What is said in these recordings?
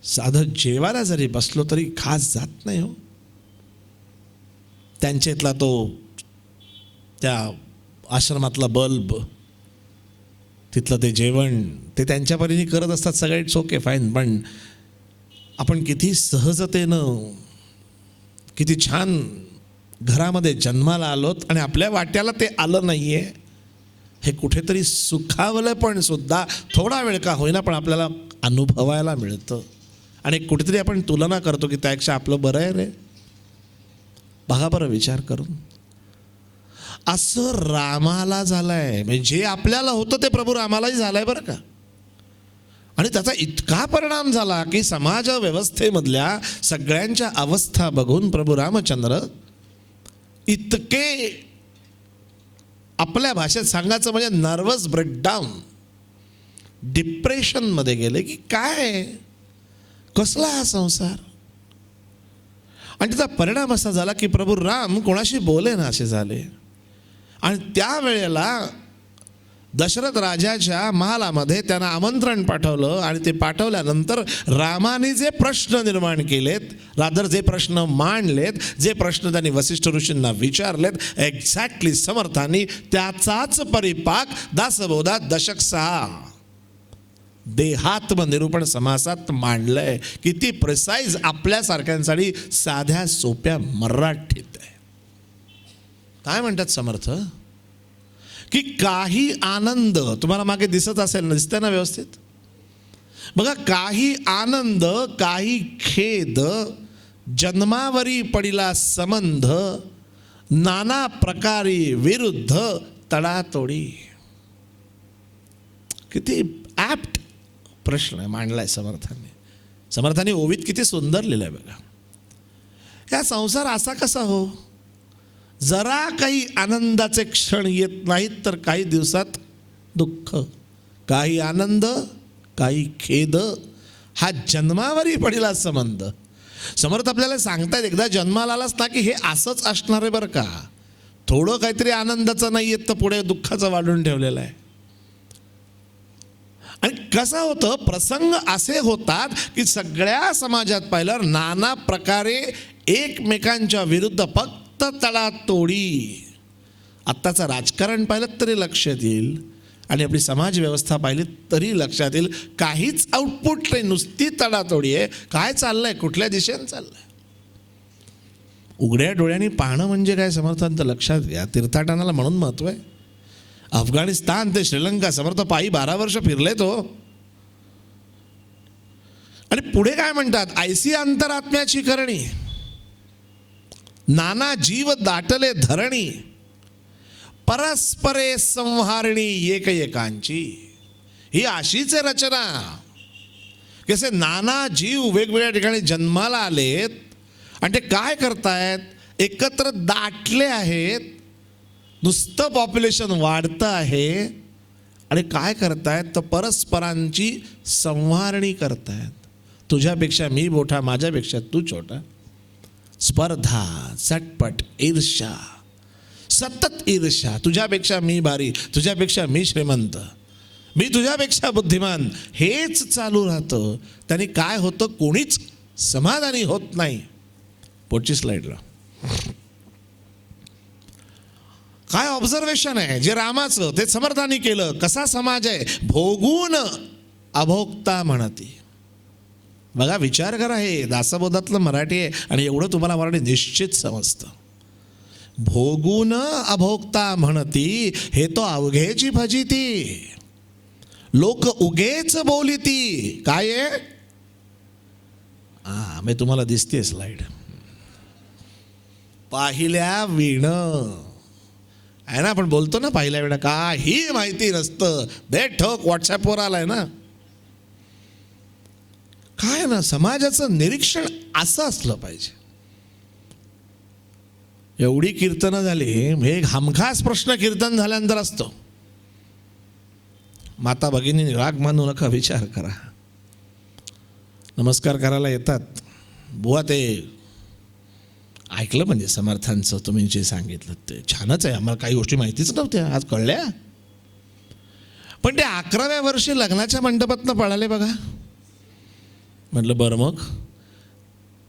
साधं जेवायला जरी बसलो तरी खास जात नाही हो. त्यांच्यातला तो त्या आश्रमातला बल्ब, तिथलं ते जेवण, ते त्यांच्या परीने करत असतात, सगळं इट्स ओके फाईन. पण आपण किती सहजतेनं, किती छान घरामध्ये जन्माला आलोत आणि आपल्या वाट्याला ते आलं नाही आहे, हे कुठेतरी सुखावलं पण सुद्धा थोडा वेळ का होईना पण आपल्याला अनुभवायला मिळतं. आणि कुठेतरी आपण तुलना करतो की त्यापेक्षा आपलं बरं आहे रे. बघा बरं विचार करून, असं रामाला झालंय. म्हणजे जे आपल्याला होतं ते प्रभू रामालाही झालंय बरं का. आणि त्याचा इतका परिणाम झाला की समाज व्यवस्थेमधल्या सगळ्यांच्या अवस्था बघून प्रभू रामचंद्र इतके, आपल्या भाषेत सांगायचं म्हणजे नर्वस ब्रेकडाऊन, डिप्रेशनमध्ये गेले की काय, कसला हा संसार. आणि त्याचा परिणाम असा झाला की प्रभू राम कोणाशी बोले ना असे झाले. आणि त्यावेळेला दशरथ राजाच्या महालामध्ये त्यांना आमंत्रण पाठवलं आणि ते पाठवल्यानंतर रामाने जे प्रश्न निर्माण केलेत, रादर जे प्रश्न मांडलेत, जे प्रश्न त्यांनी वसिष्ठ ऋषींना विचारलेत, एक्झॅक्टली समर्थांनी त्याचाच परिपाक दासबोधात दशक 6 देहात्मनिरूपण समासात मांडलंय. किती प्रिसाइज आपल्यासारख्यांसाठी साध्या सोप्या मराठीत आहे. काय म्हणतात समर्थ की काही आनंद तुम्हाला मागे दिसत असेल ना, दिसतंय ना व्यवस्थित बघा, काही आनंद काही खेद, जन्मावरी पडिला संबंध, नाना प्रकारी विरुद्ध तडातोडी. किती ॲप्ट प्रश्न आहे मांडलाय समर्थांनी. समर्थांनी ओवीत किती सुंदर लिहिलंय बघा. या संसार असा कसा हो, जरा काही आनंदाचे क्षण येत नाहीत तर काही दिवसात दुःख, काही आनंद काही खेद, हा जन्मावरी पडिला संबंध. समर्थ आपल्याला सांगतायत एकदा जन्माला आलास ना की हे असंच असणार आहे बरं का. थोडं काहीतरी आनंदाचं नाही येत तर पुढे दुःखाचं वाढून ठेवलेलं आहे. आणि कसं होतं, प्रसंग असे होतात की सगळ्या समाजात पाहिलं नाना प्रकारे एकमेकांच्या विरुद्ध फक्त तडातोडी. आत्ताचं राजकारण पाहिलं तरी लक्षात येईल आणि आपली समाज व्यवस्था पाहिली तरी लक्षात येईल, काहीच आउटपुट नाही, नुसती तडातोडी आहे. काय चाललंय, कुठल्या दिशेने चाललंय. उघड्या डोळ्यांनी पाहणं म्हणजे काय समर्थांचं लक्षात घ्या. तीर्थाटनाला म्हणून महत्व आहे. अफगाणिस्तान ते श्रीलंका समर्थ पायी 12 वर्ष फिरले तो. आणि पुढे काय म्हणतात, ऐसी अंतरात्म्याची करणी, नाना जीव दाटले धरणी, परस्परे संहारणी एकांची. ही अशीच आहे रचना. कसे नाना जीव वेगवेगळ्या ठिकाणी जन्माला आलेत आणि ते काय करतायत, एकत्र दाटले आहेत. नुसतं पॉप्युलेशन वाढतं आहे आणि काय करतायत तर परस्परांची संहारणी करतायत. तुझ्यापेक्षा मी मोठा, माझ्यापेक्षा तू छोटा. स्पर्धा, चटपट, ईर्ष्या, सतत ईर्ष्या. तुझ्यापेक्षा मी भारी, तुझ्यापेक्षा मी श्रीमंत, मी तुझ्यापेक्षा बुद्धिमान, हेच चालू राहतं. त्याने काय होतं, कोणीच समाधानी होत नाही. पुढची स्लाइडला काय ऑब्झर्वेशन आहे जे रामाचं, ते समर्थांनी केलं. कसा समाज आहे, भोगून अभोक्ता म्हणती. बघा विचार करा, हे दासबोधातलं मराठी आहे आणि एवढं तुम्हाला मराठी निश्चित समजतं. भोगून अभोक्ता म्हणती, हे तो अवघेची फजिती. लोक उगेच बोलिती. काय आहे, मी तुम्हाला दिसते स्लाइड. पाहिल्या विण आहे ना, आपण बोलतो ना पाहिल्या वेळा, काही माहिती नसतं, बेठोक व्हॉट्सॲपवर आलाय ना. काय ना, समाजाचं निरीक्षण असं असलं पाहिजे. एवढी कीर्तनं झाली, हे हमखास प्रश्न कीर्तन झाल्यानंतर असतो. माता भगिनी राग मानू नका, विचार करा. नमस्कार करायला येतात, बुवा ते ऐकलं म्हणजे समर्थांचं तुम्ही जे सांगितलं ते छानच आहे, आम्हाला काही गोष्टी माहितीच नव्हत्या, आज कळल्या. पण ते 11व्या वर्षी लग्नाच्या मंडपातनं पळाले बघा. म्हटलं बरं मग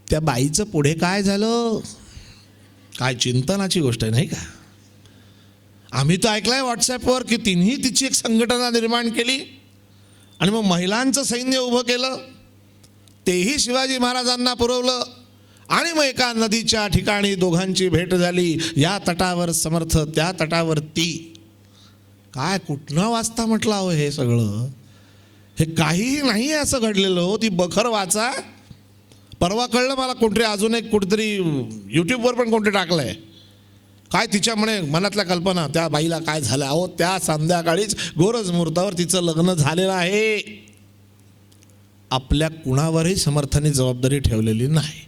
त्या बाईचं पुढे काय झालं? काय चिंतनाची गोष्ट आहे नाही का? आम्ही तर ऐकलंय व्हॉट्सॲपवर की तिन्ही तिची एक संघटना निर्माण केली आणि मग महिलांचं सैन्य उभं केलं, तेही शिवाजी महाराजांना पुरवलं आणि मग एका नदीच्या ठिकाणी दोघांची भेट झाली, या तटावर समर्थ त्या तटावर ती. काय कुठनं वाचता म्हटलं अहो हे सगळं? हे काहीही नाही आहे असं घडलेलं हो. ती बखर वाचा. परवा कळलं मला, कोणतरी अजून एक कुठेतरी यूट्यूबवर पण कोणतरी टाकलंय काय तिच्या म्हणे मनातल्या कल्पना, त्या बाईला काय झालं. अहो त्या संध्याकाळीच गोरज मुहूर्तावर तिचं लग्न झालेलं आहे. आपल्या कुणावरही समर्थाने जबाबदारी ठेवलेली नाही.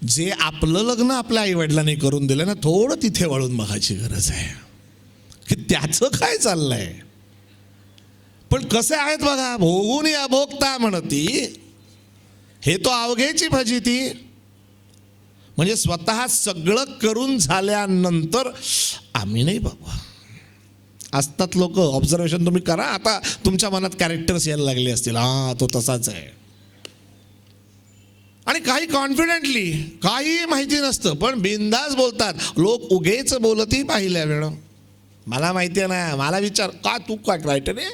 जे आपलं लग्न आपल्या आईवडिलांनी करून दिलं ना, थोडं तिथे वळून बघायची गरज आहे की त्याचं काय चाललंय. पण कसे आहेत बघा, भोगून या भोगता म्हणती, हे तो अवघेची फजिती. म्हणजे स्वतः सगळं करून झाल्यानंतर आम्ही नाही बाबा. असतात लोक, ऑब्झर्वेशन तुम्ही करा. आता तुमच्या मनात कॅरेक्टर्स यायला लागले असतील, हा तो तसाच आहे. आणि काही कॉन्फिडेंटली, काही माहिती नसतं पण बिंदास बोलतात लोक. उगेच बोलतही पाहिल्या वेळ. मला माहिती आहे ना, मला विचार का तू काय रायटर आहे.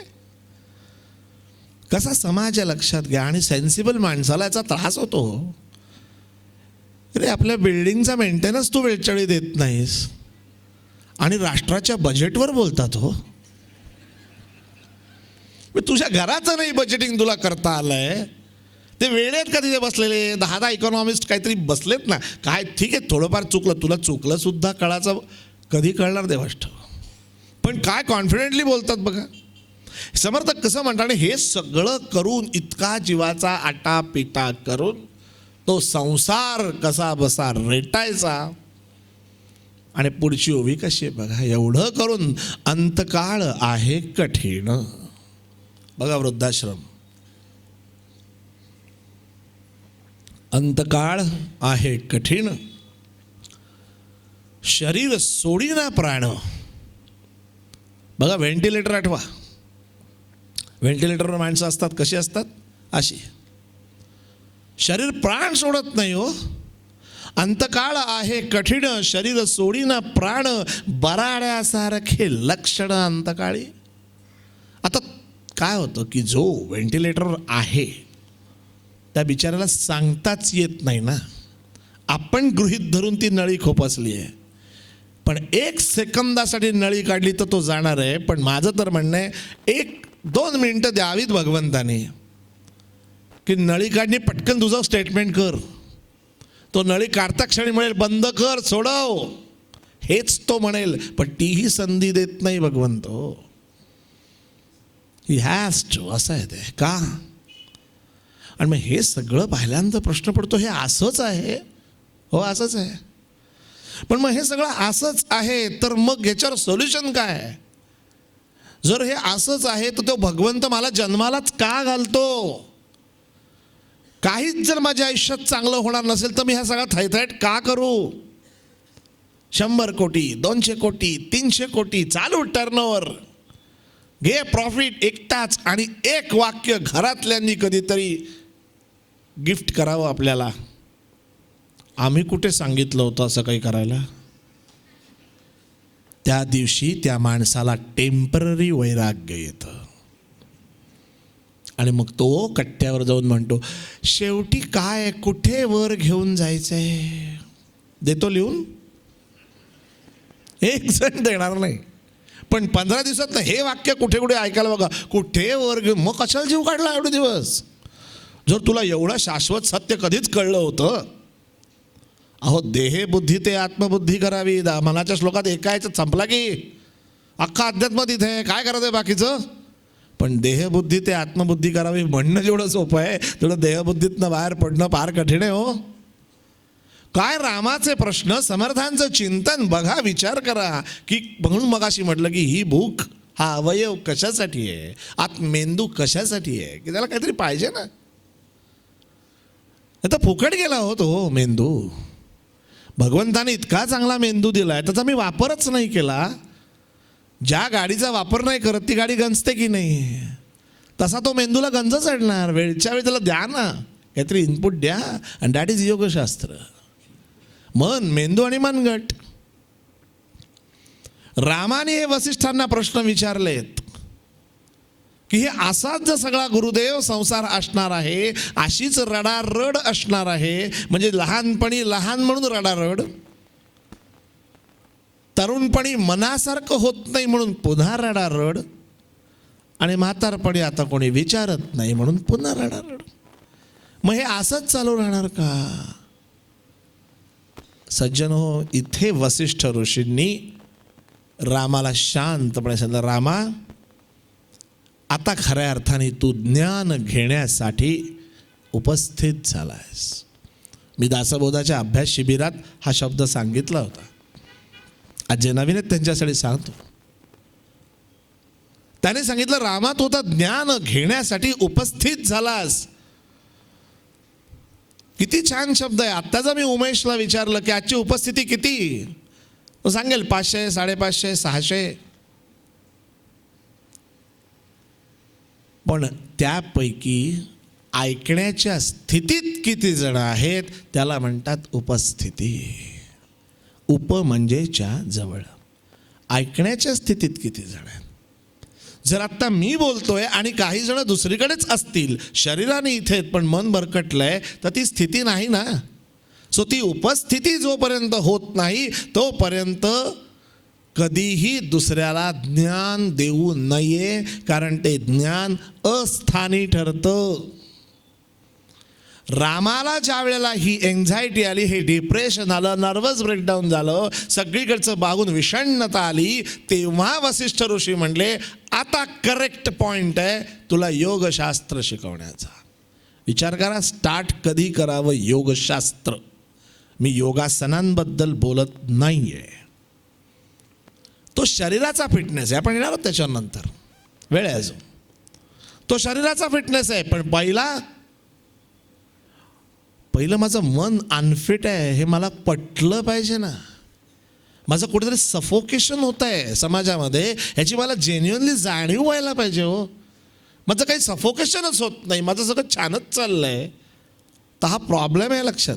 कसा समाज लक्षात घ्या. आणि सेन्सिबल माणसाला याचा त्रास होतो. अरे आपल्या बिल्डिंगचा मेंटेनन्स तू वेळच्यावेळी देत नाहीस आणि राष्ट्राच्या बजेटवर बोलतात हो. तुझ्या घराचं नाही बजेटिंग तुला करता आलंय. ते वेळेत का तिथे बसलेले 10 इकॉनॉमिस्ट काहीतरी बसलेत ना. काय ठीक आहे, थोडंफार चुकलं, तुला चुकलं सुद्धा कळाचं कधी कळणार देवाष्ट. पण काय कॉन्फिडेंटली बोलतात बघा. समर्थक कसं म्हणतात, हे सगळं करून इतका जीवाचा आटापिटा करून तो संसार कसा बसा रेटायचा आणि पुढची उभी कशी आहे बघा. एवढं करून अंतकाळ आहे कठीण. बघा वृद्धाश्रम, अंतकाळ आहे कठीण, शरीर सोडीना प्राण. बघा व्हेंटिलेटर आठवा. व्हेंटिलेटरवर माणसं असतात कशी असतात, अशी. शरीर प्राण सोडत नाही हो. अंतकाळ आहे कठीण, शरीर सोडीना प्राण, बराड्यासारखे लक्षण अंतकाळी. आता काय होतं की जो व्हेंटिलेटरवर आहे त्या बिचाऱ्याला सांगताच येत नाही ना. आपण गृहीत धरून ती नळी खोपसली आहे, पण 1 सेकंदासाठी नळी काढली तर तो जाणार आहे. पण माझं तर म्हणणं आहे 1-2 मिनिटं द्यावीत भगवंताने की नळी काढणी पटकन तुझं स्टेटमेंट कर. तो नळी काढता क्षणी म्हणेल बंद कर, सोडव, हेच तो म्हणेल. पण तीही संधी देत नाही भगवंत. ही हॅज टू, असं आहे ते का. आणि मग हे सगळं पाहिल्यानंतर प्रश्न पडतो, हे असंच आहे हो, असंच आहे. पण मग हे सगळं असंच आहे तर मग याच्यावर सोल्युशन काय. जर हे असंच आहे तर तो भगवंत मला जन्मालाच का घालतो. काहीच जर माझ्या आयुष्यात चांगलं होणार नसेल तर मी हा सगळा थैथैट का करू. 100 कोटी 200 कोटी 300 कोटी चालू टर्नओव्हर, घे प्रॉफिट एकटाच, आणि एक वाक्य घरातल्यांनी कधीतरी गिफ्ट करावं आपल्याला. आम्ही कुठे सांगितलं होतं असं काही करायला. त्या दिवशी त्या माणसाला टेम्पररी वैराग्य येतं आणि मग तो कट्ट्यावर जाऊन म्हणतो शेवटी काय कुठे वर घेऊन जायचंय. देतो लिहून, एक जण देणार नाही. पण 15 दिवसात हे वाक्य कुठे कुठे ऐकायला बघा, कुठे वर घेऊन. मग कशाला जीव काढला एवढे दिवस. जर तुला एवढं शाश्वत सत्य कधीच कळलं होतं. अहो देहे बुद्धी ते आत्मबुद्धी करावी. मनाच्या श्लोकात एकायचं संपला की अख्खा अध्यात्म तिथे, काय करायचं बाकीचं. पण देहबुद्धी ते आत्मबुद्धी करावी म्हणणं जेवढं सोपं आहे तेवढं देहबुद्धीतनं बाहेर पडणं फार कठीण आहे हो. काय रामाचे प्रश्न, समर्थांचं चिंतन बघा, विचार करा की म्हणून मगाशी म्हटलं की ही भूक, हा अवयव कशासाठी आहे, मेंदू कशासाठी आहे, की त्याला काहीतरी पाहिजे ना. आता फुकट गेला हो तो मेंदू. भगवंताने इतका चांगला मेंदू दिलाय, त्याचा मी वापरच नाही केला. ज्या गाडीचा वापर नाही करत ती गाडी गंजते की नाही. तसा तो मेंदूला गंज चढणार. वेळच्या वेळी त्याला द्या ना, काहीतरी इनपुट द्या. अँड दॅट इज योगशास्त्र. मन, मेंदू आणि मनगट. रामाने हे वसिष्ठांना प्रश्न विचारलेत की हे असाच जर सगळा गुरुदेव संसार असणार आहे, अशीच रडारड असणार आहे, म्हणजे लहानपणी लहान म्हणून रडारड, तरुणपणी मनासारखं होत नाही म्हणून पुन्हा रडारड, आणि म्हातारपणी आता कोणी विचारत नाही म्हणून पुन्हा रडारड. मग हे असंच चालू राहणार का? सज्जनो, इथे वसिष्ठ ऋषींनी रामाला शांतपणे सांगितलं, रामा, आता खऱ्या अर्थाने तू ज्ञान घेण्यासाठी उपस्थित झालायस. मी दासबोधाच्या अभ्यास शिबिरात हा शब्द सांगितला होता. आज जे नवीन आहेत त्यांच्यासाठी सांगतो. त्याने सांगितलं, रामा, तू आता ज्ञान घेण्यासाठी उपस्थित झालास. किती छान शब्द आहे. आत्ताचा मी उमेशला विचारलं की आजची उपस्थिती किती, तो सांगेल 500, 550, 600. पण त्यापैकी ऐकण्याच्या स्थितीत किती जण आहेत त्याला म्हणतात उपस्थिती. उप म्हणजेच्या जवळ. ऐकण्याच्या स्थितीत किती जण आहेत. जर आत्ता मी बोलतोय आणि काही जण दुसरीकडेच असतील, शरीराने इथे आहेत पण मन भरकटलंय, तर ती स्थिती नाही ना. सो ती उपस्थिती जोपर्यंत होत नाही तोपर्यंत कधीही दुसऱ्याला ज्ञान देऊ नये, कारण ते ज्ञान अस्थानी ठरतं. रामाला ज्या वेळेला ही एन्झायटी आली, हे डिप्रेशन आलं, नर्वस ब्रेकडाऊन झालं, सगळीकडचं बागून विषण्णता आली, तेव्हा वसिष्ठ ऋषी म्हणले, आता करेक्ट पॉइंट आहे तुला योगशास्त्र शिकवण्याचा. विचार करा, स्टार्ट कधी करावं योगशास्त्र. मी योगासनांबद्दल बोलत नाहीये. तो शरीराचा फिटनेस आहे, आपण येणार आहोत त्याच्यानंतर, वेळ आहे अजून. तो शरीराचा फिटनेस आहे, पण पहिलं माझं मन अनफिट आहे हे मला पटलं पाहिजे ना. माझं कुठेतरी सफोकेशन होत आहे समाजामध्ये, ह्याची मला जेन्युअनली जाणीव व्हायला पाहिजे. हो, माझं काही सफोकेशनच होत नाही, माझं सगळं छानच चाललं आहे, तर हा प्रॉब्लेम आहे लक्षात.